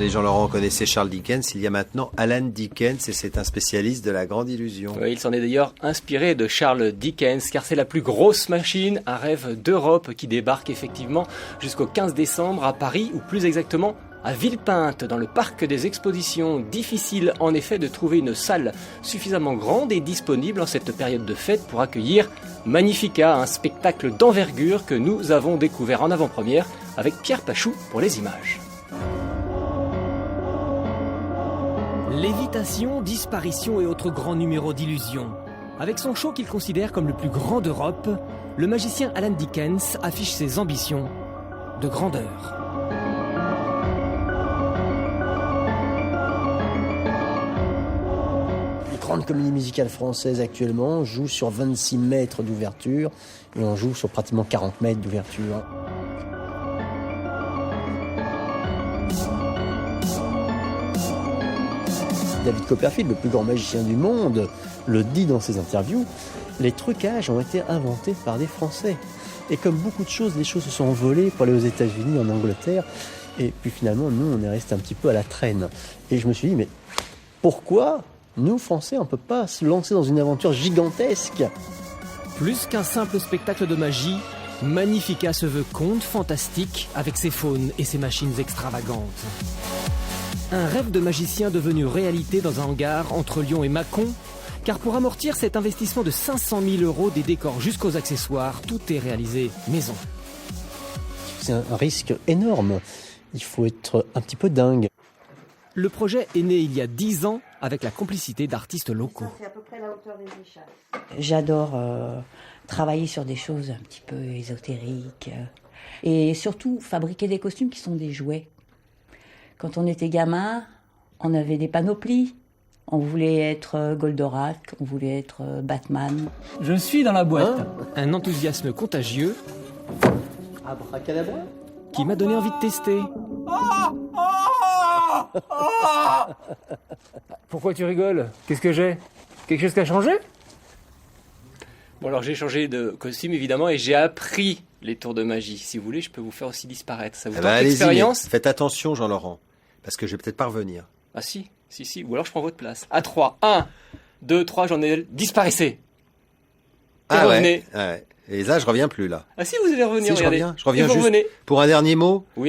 Les gens Laurent connaissaient Charles Dickens, il y a maintenant Alan Dickens et c'est un spécialiste de la grande illusion. Oui, il s'en est d'ailleurs inspiré de Charles Dickens car c'est la plus grosse machine, un rêve d'Europe qui débarque effectivement jusqu'au 15 décembre à Paris ou plus exactement à Villepinte dans le parc des expositions. Difficile en effet de trouver une salle suffisamment grande et disponible en cette période de fête pour accueillir Magnifica, un spectacle d'envergure que nous avons découvert en avant-première avec Pierre Pachou pour les images. Lévitation, disparition et autres grands numéros d'illusion. Avec son show qu'il considère comme le plus grand d'Europe, le magicien Alan Dickens affiche ses ambitions de grandeur. Les grandes comédies musicales françaises actuellement jouent sur 26 mètres d'ouverture et on joue sur pratiquement 40 mètres d'ouverture. David Copperfield, le plus grand magicien du monde, le dit dans ses interviews, les trucages ont été inventés par des Français. Et comme beaucoup de choses, les choses se sont envolées pour aller aux États-Unis, en Angleterre. Et puis finalement, nous, on est resté un petit peu à la traîne. Et je me suis dit, mais pourquoi nous, Français, on ne peut pas se lancer dans une aventure gigantesque ? Plus qu'un simple spectacle de magie, Magnifica se veut conte fantastique avec ses faunes et ses machines extravagantes. Un rêve de magicien devenu réalité dans un hangar entre Lyon et Mâcon, car pour amortir cet investissement de 500 000 € des décors jusqu'aux accessoires, tout est réalisé maison. C'est un risque énorme. Il faut être un petit peu dingue. Le projet est né il y a 10 ans avec la complicité d'artistes locaux. C'est à peu près la hauteur des échasses. J'adore travailler sur des choses un petit peu ésotériques et surtout fabriquer des costumes qui sont des jouets. Quand on était gamin, on avait des panoplies. On voulait être Goldorak, on voulait être Batman. Je suis dans la boîte. Un enthousiasme contagieux Abracadabra. qui m'a donné envie de tester. Pourquoi tu rigoles ? Qu'est-ce que j'ai ? Quelque chose qui a changé ? Bon alors j'ai changé de costume évidemment et j'ai appris les tours de magie. Si vous voulez, je peux vous faire aussi disparaître. Ça vous tente Allez-y, l'expérience ? faites attention Jean-Laurent, parce que je vais peut-être pas revenir. Ah si. Ou alors je prends votre place. À 3. 1, 2, 3, j'en ai... Disparaissez. Et revenez. Ouais. Et là, je reviens plus là. Ah si, vous allez revenir, Si, je regardez. reviens Et vous juste revenez. pour un dernier mot. Oui, allez.